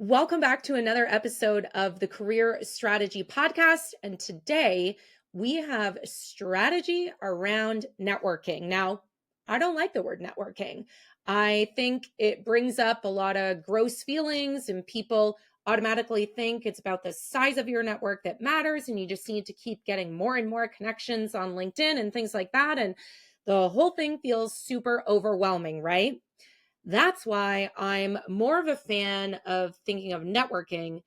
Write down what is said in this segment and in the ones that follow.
Welcome back to another episode of the Career Strategy Podcast. And today we have strategy around networking. Now, I don't like the word networking. I think it brings up a lot of gross feelings, and people automatically think it's about the size of your network that matters. And you just need to keep getting more and more connections on LinkedIn and things like that. And the whole thing feels super overwhelming, right? That's why I'm more of a fan of thinking of networking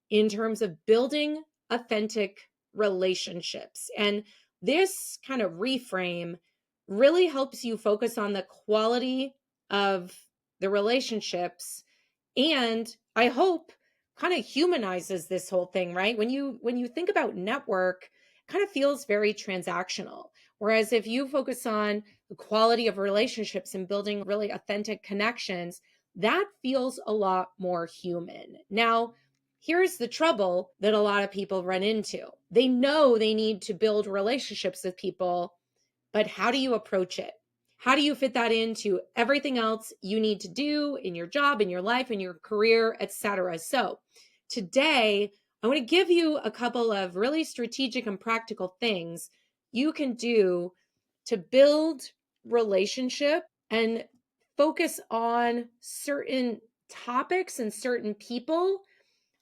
in terms of building authentic relationships. And this kind of reframe really helps you focus on the quality of the relationships, and I hope kind of humanizes this whole thing, right? When you think about network, it kind of feels very transactional. Whereas if you focus on the quality of relationships and building really authentic connections, that feels a lot more human. Now, here's the trouble that a lot of people run into. They know they need to build relationships with people, but how do you approach it? How do you fit that into everything else you need to do in your job, in your life, in your career, etc.? So today, I want to give you a couple of really strategic and practical things you can do to build relationship and focus on certain topics and certain people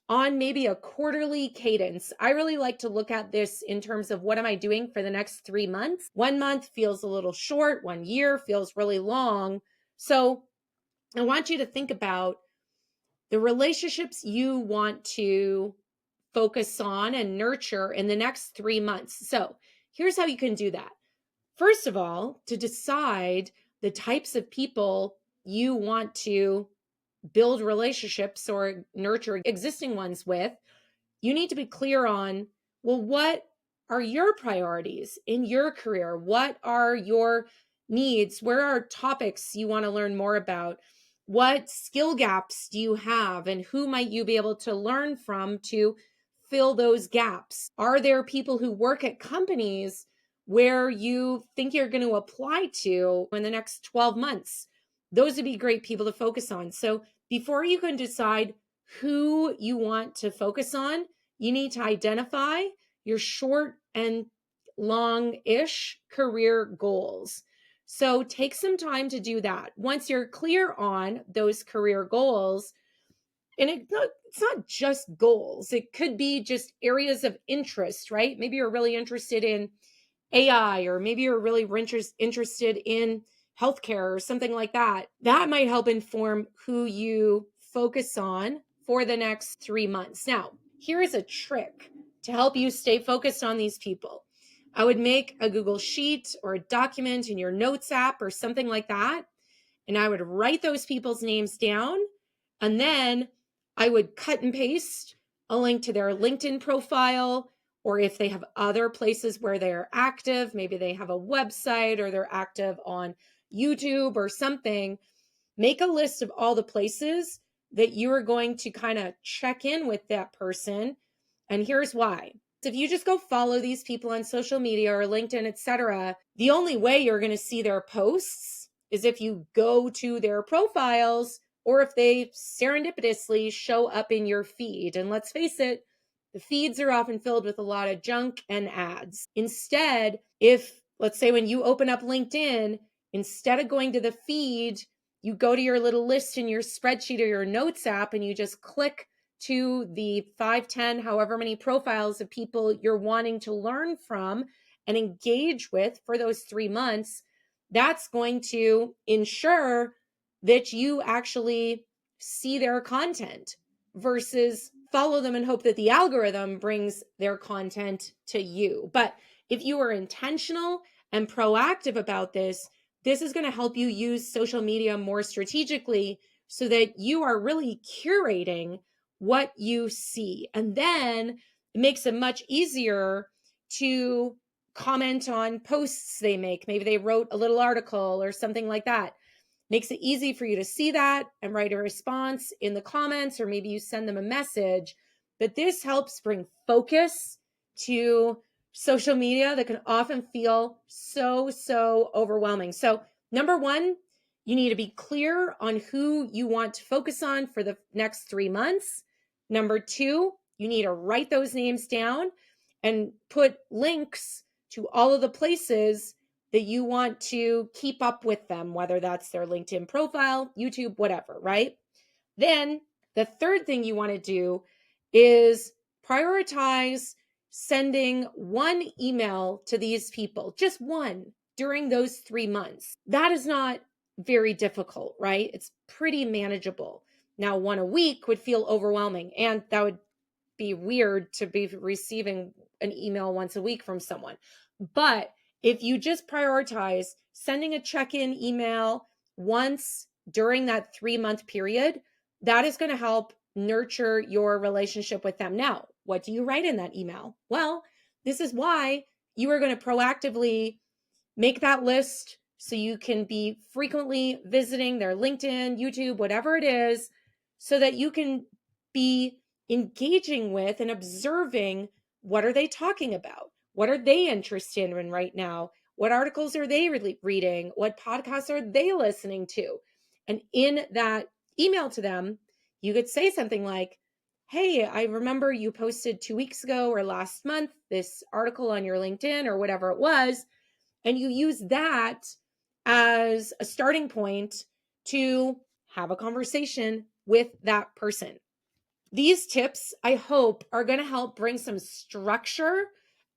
on maybe a quarterly cadence. I really like to look at this in terms of what am I doing for the next 3 months? 1 month feels a little short, 1 year feels really long. So I want you to think about the relationships you want to focus on and nurture in the next 3 months. So here's how you can do that. First of all, to decide the types of people you want to build relationships or nurture existing ones with, you need to be clear on, well, what are your priorities in your career? What are your needs? Where are topics you want to learn more about? What skill gaps do you have, and who might you be able to learn from to fill those gaps? Are there people who work at companies where you think you're going to apply to in the next 12 months? Those would be great people to focus on. So before you can decide who you want to focus on, you need to identify your short and long-ish career goals. So take some time to do that. Once you're clear on those career goals, and it's not just goals, it could be just areas of interest, right? Maybe you're really interested in AI, or maybe you're really interested in healthcare or something like that. That might help inform who you focus on for the next 3 months. Now, here's a trick to help you stay focused on these people. I would make a Google Sheet or a document in your notes app or something like that, and I would write those people's names down, and then I would cut and paste a link to their LinkedIn profile, or if they have other places where they're active, maybe they have a website or they're active on YouTube or something, make a list of all the places that you are going to kind of check in with that person. And here's why. If you just go follow these people on social media or LinkedIn, etc., the only way you're going to see their posts is if you go to their profiles or if they serendipitously show up in your feed. And let's face it, the feeds are often filled with a lot of junk and ads. Instead, if, let's say, when you open up LinkedIn, instead of going to the feed, you go to your little list in your spreadsheet or your notes app and you just click to the 5, 10, however many profiles of people you're wanting to learn from and engage with for those 3 months, that's going to ensure that you actually see their content versus follow them and hope that the algorithm brings their content to you. But if you are intentional and proactive about this is going to help you use social media more strategically so that you are really curating what you see. And then it makes it much easier to comment on posts they make. Maybe they wrote a little article or something like that. Makes it easy for you to see that and write a response in the comments, or maybe you send them a message. But this helps bring focus to social media that can often feel so overwhelming. So number one, You need to be clear on who you want to focus on for the next 3 months. Number 2, you need to write those names down and put links to all of the places that you want to keep up with them, whether that's their LinkedIn profile, YouTube, whatever, right? Then the third thing you want to do is prioritize sending one email to these people, just one during those 3 months. That is not very difficult, right? It's pretty manageable. Now, one a week would feel overwhelming, and that would be weird to be receiving an email once a week from someone. But if you just prioritize sending a check-in email once during that 3-month period, that is going to help nurture your relationship with them. Now, what do you write in that email? Well, this is why you are going to proactively make that list so you can be frequently visiting their LinkedIn, YouTube, whatever it is, so that you can be engaging with and observing what are they talking about? What are they interested in right now? What articles are they reading? What podcasts are they listening to? And in that email to them, you could say something like, hey, I remember you posted 2 weeks ago or last month this article on your LinkedIn or whatever it was. And you use that as a starting point to have a conversation with that person. These tips, I hope, are going to help bring some structure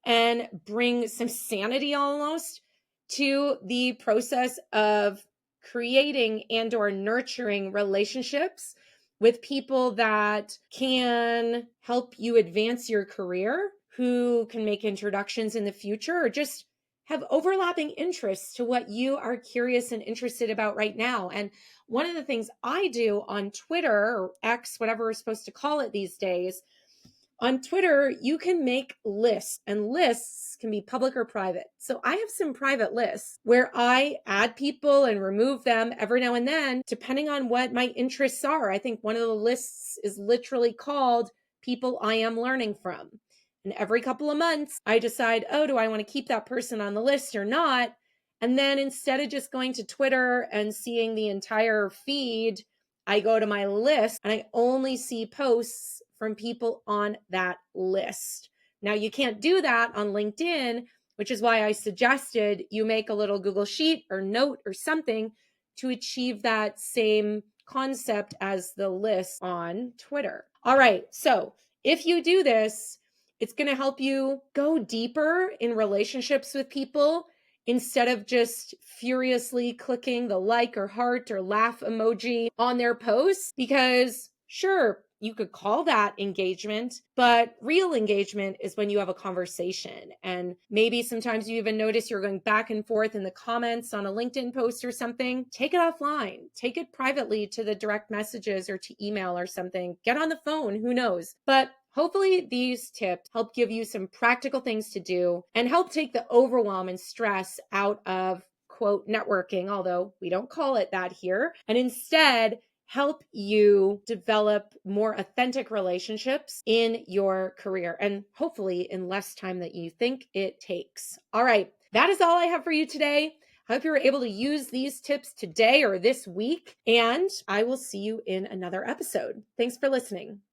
and bring some sanity almost to the process of creating and or nurturing relationships with people that can help you advance your career, who can make introductions in the future, or just have overlapping interests to what you are curious and interested about right now. And one of the things I do on Twitter or X, whatever we're supposed to call it these days, on Twitter, you can make lists, and lists can be public or private. So I have some private lists where I add people and remove them every now and then, depending on what my interests are. I think one of the lists is literally called People I Am Learning From. And every couple of months, I decide, oh, do I want to keep that person on the list or not? And then instead of just going to Twitter and seeing the entire feed, I go to my list and I only see posts from people on that list. Now, you can't do that on LinkedIn, which is why I suggested you make a little Google Sheet or note or something to achieve that same concept as the list on Twitter. All right, so if you do this, it's going to help you go deeper in relationships with people instead of just furiously clicking the like or heart or laugh emoji on their posts, because sure, you could call that engagement, but real engagement is when you have a conversation. And maybe sometimes you even notice you're going back and forth in the comments on a LinkedIn post or something. Take it offline, take it privately to the direct messages or to email or something. Get on the phone, who knows? But hopefully these tips help give you some practical things to do and help take the overwhelm and stress out of, quote, networking, although we don't call it that here, and instead help you develop more authentic relationships in your career, and hopefully in less time than you think it takes. All right, that is all I have for you today. I hope you're able to use these tips today or this week, and I will see you in another episode. Thanks for listening.